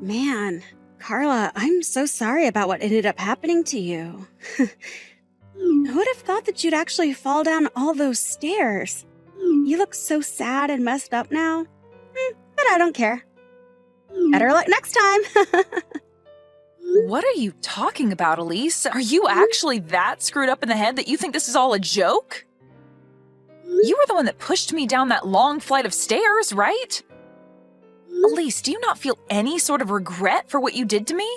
Man, Carla, I'm so sorry about what ended up happening to you. Who would have thought that you'd actually fall down all those stairs? You look so sad and messed up now. But I don't care. Better luck next time. What are you talking about, Elise? Are you actually that screwed up in the head that you think this is all a joke? You were the one that pushed me down that long flight of stairs, right? Elise, do you not feel any sort of regret for what you did to me?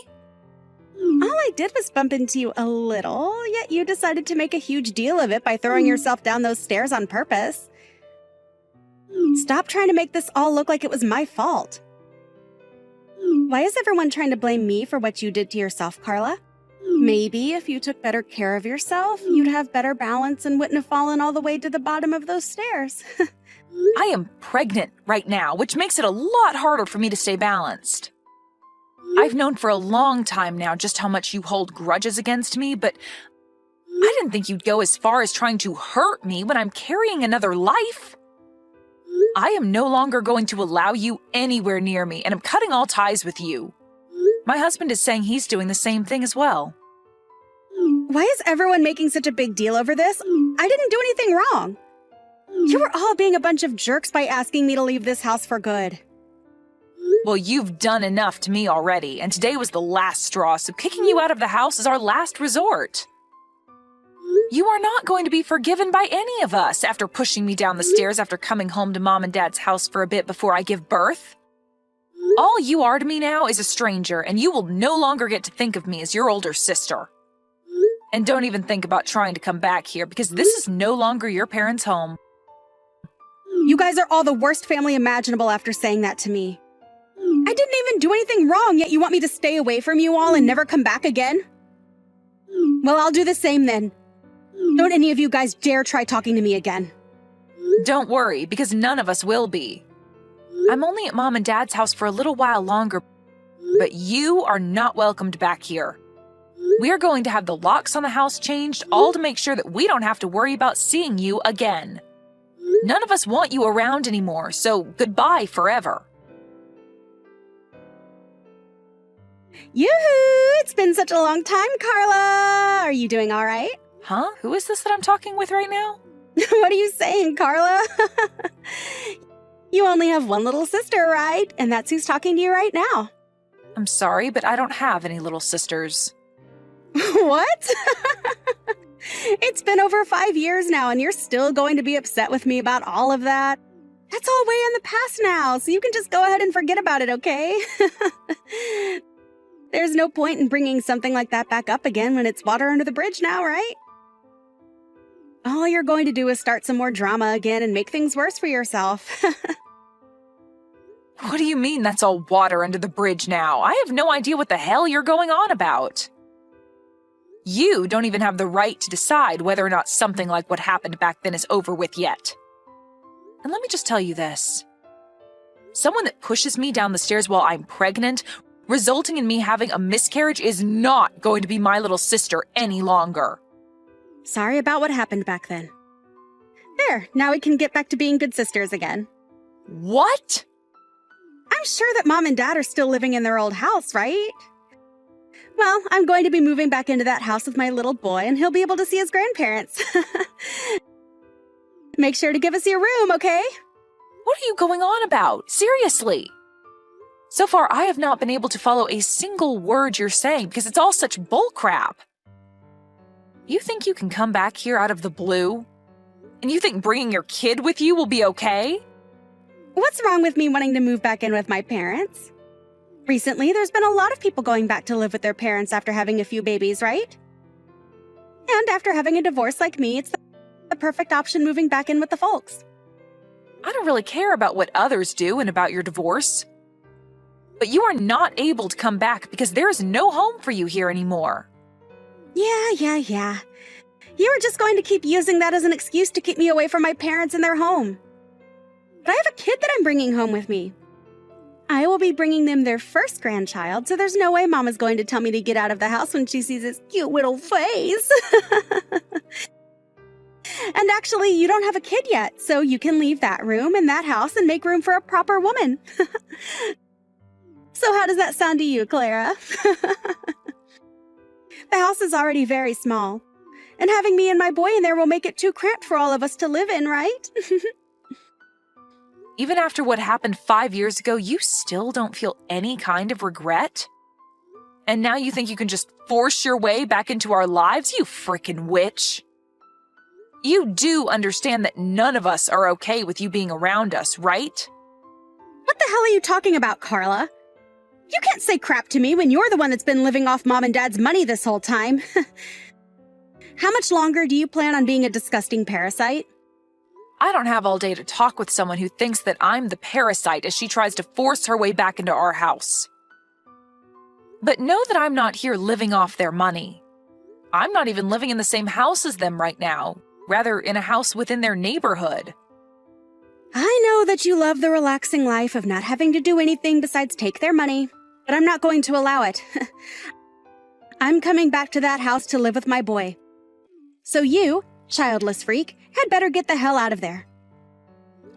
All I did was bump into you a little, yet you decided to make a huge deal of it by throwing yourself down those stairs on purpose. Stop trying to make this all look like it was my fault. Why is everyone trying to blame me for what you did to yourself, Carla? Maybe if you took better care of yourself, you'd have better balance and wouldn't have fallen all the way to the bottom of those stairs. I am pregnant right now, which makes it a lot harder for me to stay balanced. I've known for a long time now just how much you hold grudges against me, but I didn't think you'd go as far as trying to hurt me when I'm carrying another life. I am no longer going to allow you anywhere near me, and I'm cutting all ties with you. My husband is saying he's doing the same thing as well. Why is everyone making such a big deal over this? I didn't do anything wrong. You were all being a bunch of jerks by asking me to leave this house for good. Well, you've done enough to me already, and today was the last straw, so kicking you out of the house is our last resort. You are not going to be forgiven by any of us after pushing me down the stairs after coming home to Mom and Dad's house for a bit before I give birth. All you are to me now is a stranger, and you will no longer get to think of me as your older sister. And don't even think about trying to come back here, because this is no longer your parents' home. You guys are all the worst family imaginable after saying that to me. I didn't even do anything wrong, yet you want me to stay away from you all and never come back again? Well, I'll do the same then. Don't any of you guys dare try talking to me again. Don't worry, because none of us will be. I'm only at Mom and Dad's house for a little while longer, but you are not welcomed back here. We are going to have the locks on the house changed, all to make sure that we don't have to worry about seeing you again. None of us want you around anymore, so goodbye forever. Yoo-hoo! It's been such a long time, Carla! Are you doing all right? Huh? Who is this that I'm talking with right now? What are you saying, Carla? You only have one little sister, right? And that's who's talking to you right now. I'm sorry, but I don't have any little sisters. What? It's been over 5 years now, and you're still going to be upset with me about all of that? That's all way in the past now, so you can just go ahead and forget about it, okay? There's no point in bringing something like that back up again when it's water under the bridge now, right? All you're going to do is start some more drama again and make things worse for yourself. What do you mean that's all water under the bridge now? I have no idea what the hell you're going on about. You don't even have the right to decide whether or not something like what happened back then is over with yet. And let me just tell you this. Someone that pushes me down the stairs while I'm pregnant, resulting in me having a miscarriage, is not going to be my little sister any longer. Sorry about what happened back then. There, now we can get back to being good sisters again. What? I'm sure that Mom and Dad are still living in their old house, right? Well, I'm going to be moving back into that house with my little boy, and he'll be able to see his grandparents. Make sure to give us your room, okay? What are you going on about? Seriously? So far, I have not been able to follow a single word you're saying because it's all such bullcrap. You think you can come back here out of the blue? And you think bringing your kid with you will be okay? What's wrong with me wanting to move back in with my parents? Recently, there's been a lot of people going back to live with their parents after having a few babies, right? And after having a divorce like me, it's the perfect option moving back in with the folks. I don't really care about what others do and about your divorce. But you are not able to come back because there is no home for you here anymore. Yeah. You were just going to keep using that as an excuse to keep me away from my parents and their home. But I have a kid that I'm bringing home with me. I will be bringing them their first grandchild, so there's no way Mom is going to tell me to get out of the house when she sees his cute little face. And actually, you don't have a kid yet, so you can leave that room and that house and make room for a proper woman. So how does that sound to you, Clara? The house is already very small, and having me and my boy in there will make it too cramped for all of us to live in, right? Even after what happened 5 years ago, you still don't feel any kind of regret? And now you think you can just force your way back into our lives, you frickin' witch? You do understand that none of us are okay with you being around us, right? What the hell are you talking about, Carla? You can't say crap to me when you're the one that's been living off Mom and Dad's money this whole time. How much longer do you plan on being a disgusting parasite? I don't have all day to talk with someone who thinks that I'm the parasite as she tries to force her way back into our house. But know that I'm not here living off their money. I'm not even living in the same house as them right now, rather in a house within their neighborhood. I know that you love the relaxing life of not having to do anything besides take their money, but I'm not going to allow it. I'm coming back to that house to live with my boy. So you, childless freak, had better get the hell out of there.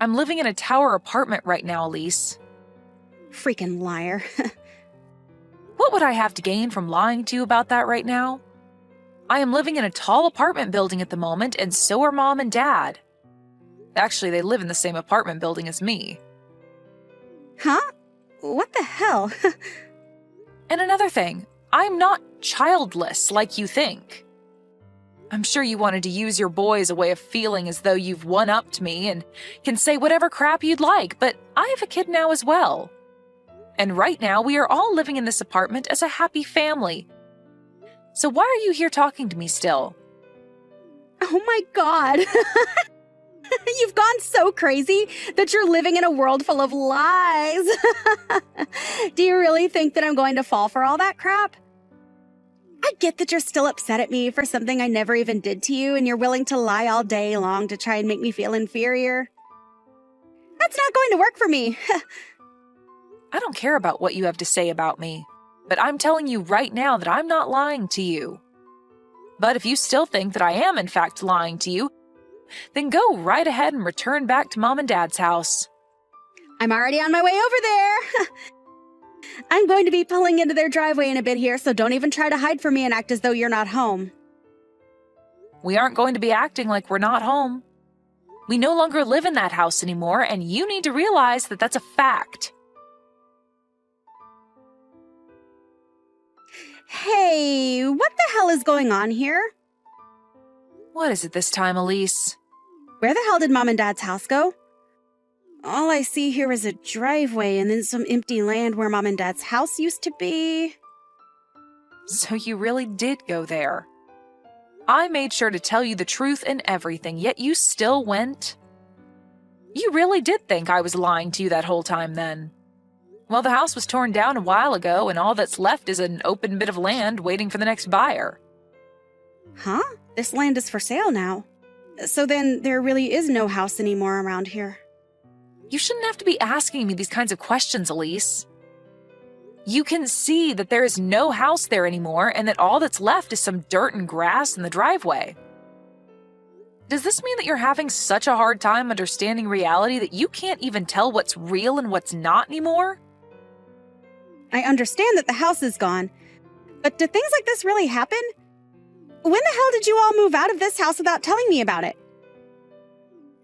I'm living in a tower apartment right now, Elise. Freaking liar. What would I have to gain from lying to you about that right now? I am living in a tall apartment building at the moment, and so are Mom and Dad. Actually, they live in the same apartment building as me. Huh? What the hell? And another thing, I'm not childless like you think. I'm sure you wanted to use your boy as a way of feeling as though you've one-upped me and can say whatever crap you'd like, but I have a kid now as well. And right now, we are all living in this apartment as a happy family. So why are you here talking to me still? Oh my god. You've gone so crazy that you're living in a world full of lies. Do you really think that I'm going to fall for all that crap? I get that you're still upset at me for something I never even did to you, and you're willing to lie all day long to try and make me feel inferior. That's not going to work for me. I don't care about what you have to say about me, but I'm telling you right now that I'm not lying to you. But if you still think that I am in fact lying to you, then go right ahead and return back to Mom and Dad's house. I'm already on my way over there. I'm going to be pulling into their driveway in a bit here, so don't even try to hide from me and act as though you're not home. We aren't going to be acting like we're not home. We no longer live in that house anymore, and you need to realize that that's a fact. Hey, what the hell is going on here? What is it this time, Elise? Where the hell did Mom and Dad's house go? All I see here is a driveway and then some empty land where Mom and Dad's house used to be. So you really did go there. I made sure to tell you the truth and everything, yet you still went. You really did think I was lying to you that whole time then. Well, the house was torn down a while ago, and all that's left is an open bit of land waiting for the next buyer. Huh? This land is for sale now. So then there really is no house anymore around here. You shouldn't have to be asking me these kinds of questions, Elise. You can see that there is no house there anymore and that all that's left is some dirt and grass in the driveway. Does this mean that you're having such a hard time understanding reality that you can't even tell what's real and what's not anymore? I understand that the house is gone, but do things like this really happen? When the hell did you all move out of this house without telling me about it?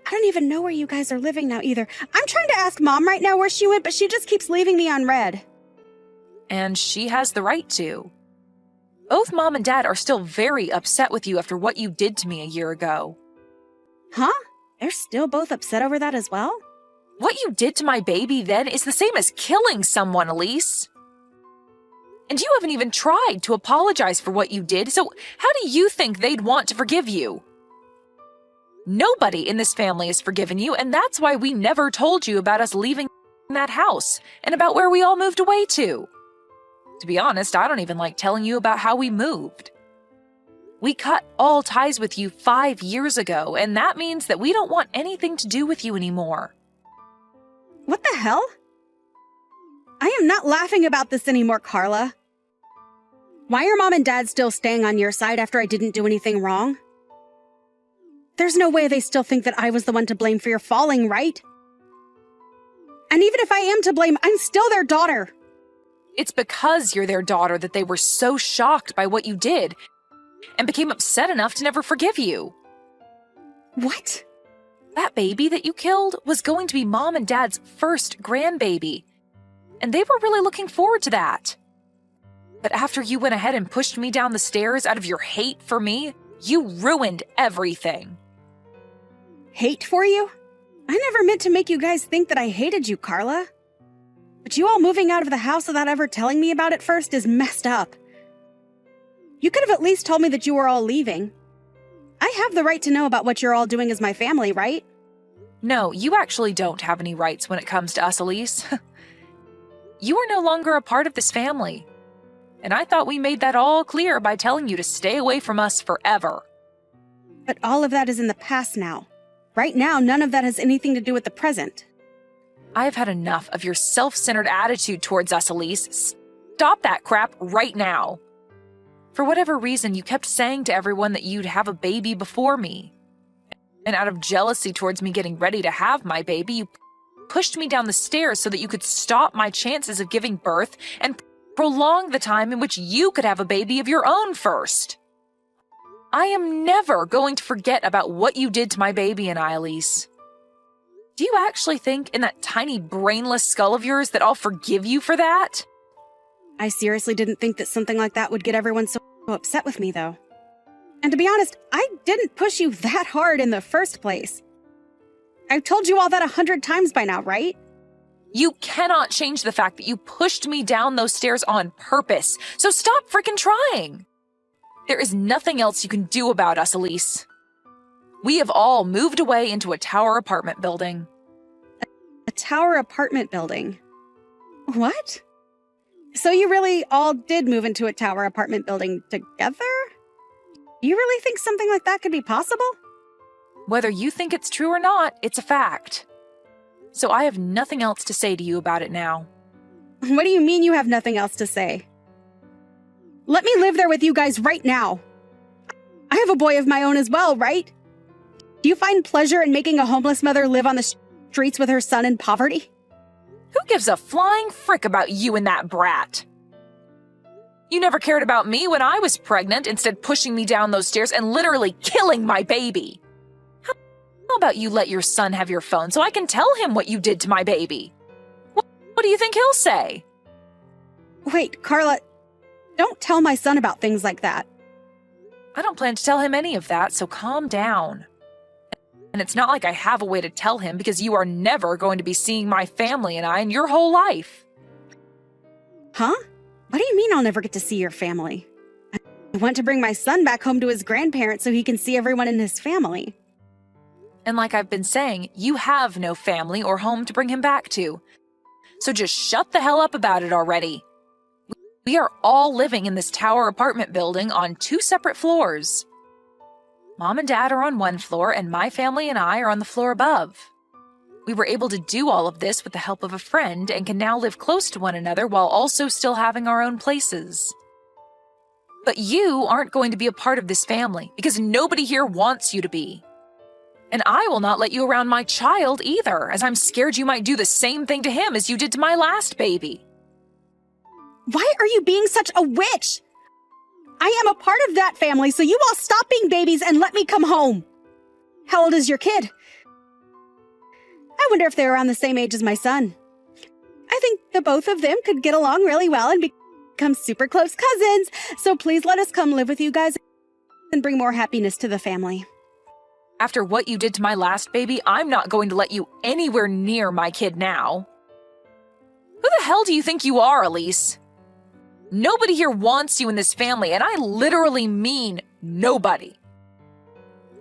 I don't even know where you guys are living now either. I'm trying to ask Mom right now where she went, but she just keeps leaving me unread. And she has the right to. Both Mom and Dad are still very upset with you after what you did to me a year ago. Huh? They're still both upset over that as well? What you did to my baby then is the same as killing someone, Elise. And you haven't even tried to apologize for what you did, so how do you think they'd want to forgive you? Nobody in this family has forgiven you, and that's why we never told you about us leaving that house and about where we all moved away to. To be honest, I don't even like telling you about how we moved. We cut all ties with you 5 years ago, and that means that we don't want anything to do with you anymore. What the hell? I am not laughing about this anymore, Carla. Why are Mom and Dad still staying on your side after I didn't do anything wrong? There's no way they still think that I was the one to blame for your falling, right? And even if I am to blame, I'm still their daughter. It's because you're their daughter that they were so shocked by what you did and became upset enough to never forgive you. What? That baby that you killed was going to be Mom and Dad's first grandbaby, and they were really looking forward to that. But after you went ahead and pushed me down the stairs out of your hate for me, you ruined everything. Hate for you? I never meant to make you guys think that I hated you, Carla. But you all moving out of the house without ever telling me about it first is messed up. You could have at least told me that you were all leaving. I have the right to know about what you're all doing as my family, right? No, you actually don't have any rights when it comes to us, Elise. You are no longer a part of this family. And I thought we made that all clear by telling you to stay away from us forever. But all of that is in the past now. Right now, none of that has anything to do with the present. I have had enough of your self-centered attitude towards us, Elise. Stop that crap right now. For whatever reason, you kept saying to everyone that you'd have a baby before me. And out of jealousy towards me getting ready to have my baby, you pushed me down the stairs so that you could stop my chances of giving birth and prolong the time in which you could have a baby of your own first. I am never going to forget about what you did to my baby and I, Elise. Do you actually think in that tiny brainless skull of yours that I'll forgive you for that? I seriously didn't think that something like that would get everyone so upset with me, though. And to be honest, I didn't push you that hard in the first place. I've told you all that 100 times by now, right? You cannot change the fact that you pushed me down those stairs on purpose, so stop freaking trying. There is nothing else you can do about us, Elise. We have all moved away into a tower apartment building. A tower apartment building? What? So you really all did move into a tower apartment building together? You really think something like that could be possible? Whether you think it's true or not, it's a fact. So I have nothing else to say to you about it now. What do you mean you have nothing else to say? Let me live there with you guys right now. I have a boy of my own as well, right? Do you find pleasure in making a homeless mother live on the streets with her son in poverty? Who gives a flying frick about you and that brat? You never cared about me when I was pregnant, instead pushing me down those stairs and literally killing my baby. How about you let your son have your phone so I can tell him what you did to my baby? What do you think he'll say? Wait, Carla, don't tell my son about things like that. I don't plan to tell him any of that, so calm down. And it's not like I have a way to tell him because you are never going to be seeing my family and I in your whole life. Huh? What do you mean I'll never get to see your family? I want to bring my son back home to his grandparents so he can see everyone in his family. And like I've been saying, you have no family or home to bring him back to. So just shut the hell up about it already. We are all living in this tower apartment building on 2 separate floors. Mom and Dad are on 1 floor, and my family and I are on the floor above. We were able to do all of this with the help of a friend and can now live close to one another while also still having our own places. But you aren't going to be a part of this family because nobody here wants you to be. And I will not let you around my child either, as I'm scared you might do the same thing to him as you did to my last baby. Why are you being such a witch? I am a part of that family, so you all stop being babies and let me come home. How old is your kid? I wonder if they're around the same age as my son. I think the both of them could get along really well and become super close cousins, so please let us come live with you guys and bring more happiness to the family. After what you did to my last baby, I'm not going to let you anywhere near my kid now. Who the hell do you think you are, Elise? Nobody here wants you in this family, and I literally mean nobody.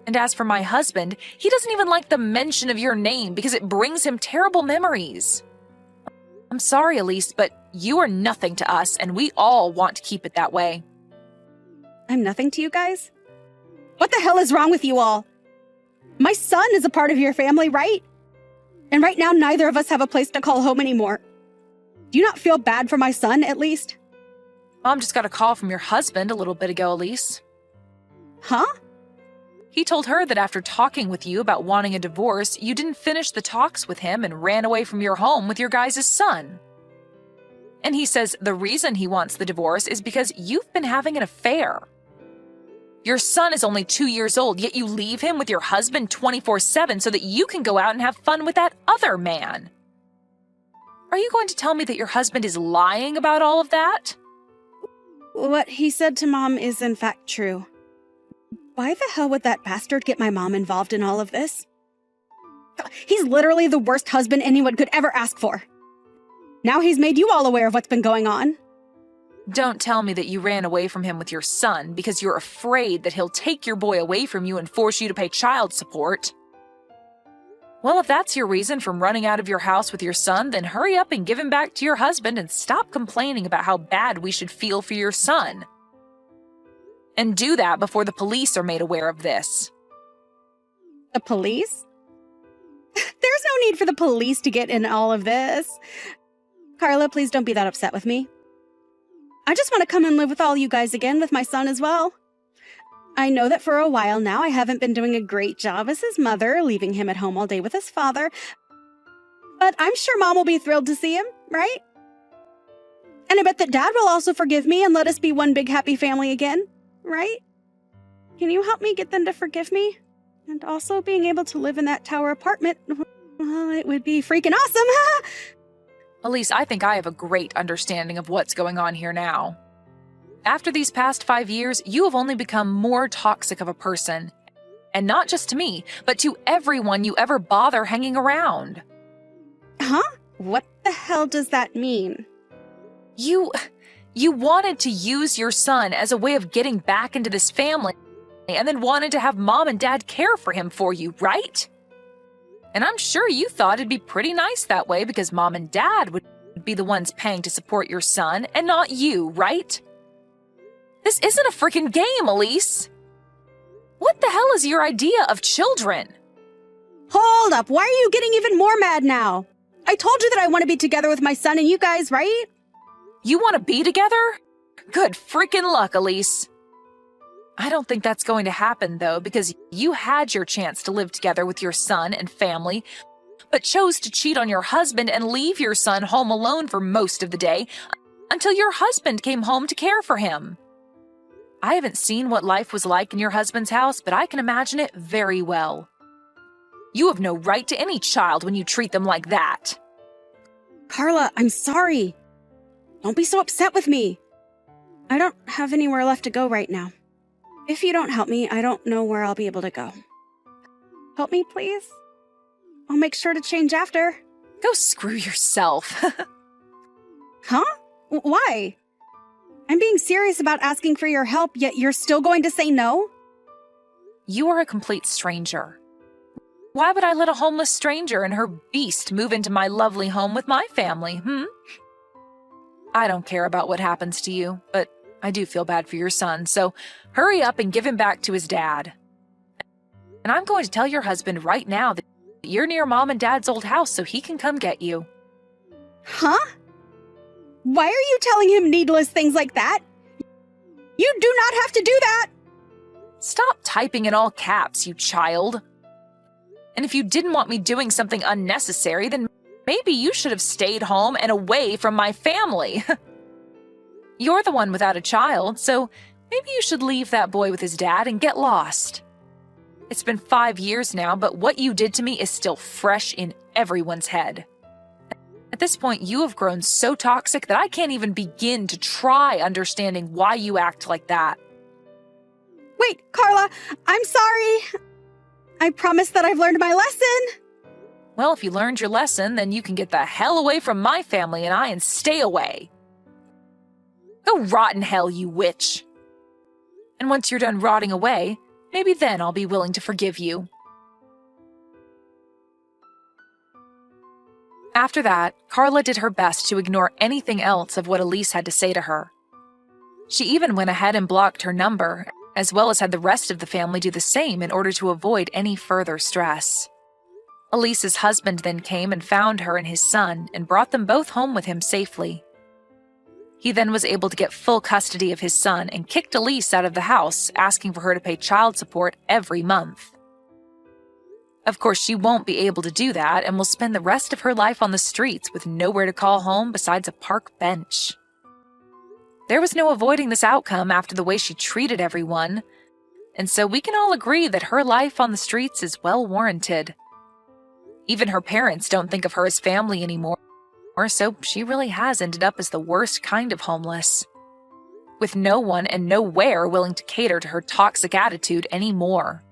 And as for my husband, he doesn't even like the mention of your name because it brings him terrible memories. I'm sorry, Elise, but you are nothing to us, and we all want to keep it that way. I'm nothing to you guys? What the hell is wrong with you all? My son is a part of your family, right? And right now, neither of us have a place to call home anymore. Do you not feel bad for my son, at least? Mom just got a call from your husband a little bit ago, Elise. Huh? He told her that after talking with you about wanting a divorce, you didn't finish the talks with him and ran away from your home with your guys' son. And he says the reason he wants the divorce is because you've been having an affair. Your son is only 2 years old, yet you leave him with your husband 24/7 so that you can go out and have fun with that other man. Are you going to tell me that your husband is lying about all of that? What he said to Mom is in fact true. Why the hell would that bastard get my mom involved in all of this? He's literally the worst husband anyone could ever ask for. Now he's made you all aware of what's been going on. Don't tell me that you ran away from him with your son because you're afraid that he'll take your boy away from you and force you to pay child support. Well, if that's your reason for running out of your house with your son, then hurry up and give him back to your husband and stop complaining about how bad we should feel for your son. And do that before the police are made aware of this. The police? There's no need for the police to get in all of this. Carla, please don't be that upset with me. I just want to come and live with all you guys again with my son as well. I know that for a while now I haven't been doing a great job as his mother, leaving him at home all day with his father. But I'm sure Mom will be thrilled to see him, right? And I bet that Dad will also forgive me and let us be one big happy family again, right? Can you help me get them to forgive me? And also being able to live in that tower apartment, well, it would be freaking awesome. Elise, I think I have a great understanding of what's going on here now. After these past 5 years, you have only become more toxic of a person. And not just to me, but to everyone you ever bother hanging around. Huh? What the hell does that mean? You wanted to use your son as a way of getting back into this family, and then wanted to have Mom and Dad care for him for you, right? And I'm sure you thought it'd be pretty nice that way because Mom and Dad would be the ones paying to support your son and not you, right? This isn't a freaking game, Elise. What the hell is your idea of children? Hold up, why are you getting even more mad now? I told you that I want to be together with my son and you guys, right? You want to be together? Good freaking luck, Elise. I don't think that's going to happen, though, because you had your chance to live together with your son and family, but chose to cheat on your husband and leave your son home alone for most of the day until your husband came home to care for him. I haven't seen what life was like in your husband's house, but I can imagine it very well. You have no right to any child when you treat them like that. Carla, I'm sorry. Don't be so upset with me. I don't have anywhere left to go right now. If you don't help me, I don't know where I'll be able to go. Help me, please? I'll make sure to change after. Go screw yourself. Huh? Why? I'm being serious about asking for your help, yet you're still going to say no? You are a complete stranger. Why would I let a homeless stranger and her beast move into my lovely home with my family, I don't care about what happens to you, but I do feel bad for your son, so hurry up and give him back to his dad. And I'm going to tell your husband right now that you're near Mom and Dad's old house so he can come get you. Huh? Why are you telling him needless things like that? You do not have to do that! Stop typing in all caps, you child. And if you didn't want me doing something unnecessary, then maybe you should have stayed home and away from my family. You're the one without a child, so maybe you should leave that boy with his dad and get lost. It's been 5 years now, but what you did to me is still fresh in everyone's head. At this point, you have grown so toxic that I can't even begin to try understanding why you act like that. Wait, Carla, I'm sorry. I promise that I've learned my lesson. Well, if you learned your lesson, then you can get the hell away from my family and I and stay away. Go rot in hell, you witch. And once you're done rotting away, maybe then I'll be willing to forgive you. After that, Carla did her best to ignore anything else of what Elise had to say to her. She even went ahead and blocked her number, as well as had the rest of the family do the same in order to avoid any further stress. Elise's husband then came and found her and his son and brought them both home with him safely. He then was able to get full custody of his son and kicked Elise out of the house, asking for her to pay child support every month. Of course, she won't be able to do that and will spend the rest of her life on the streets with nowhere to call home besides a park bench. There was no avoiding this outcome after the way she treated everyone, and so we can all agree that her life on the streets is well warranted. Even her parents don't think of her as family anymore, so she really has ended up as the worst kind of homeless, with no one and nowhere willing to cater to her toxic attitude anymore.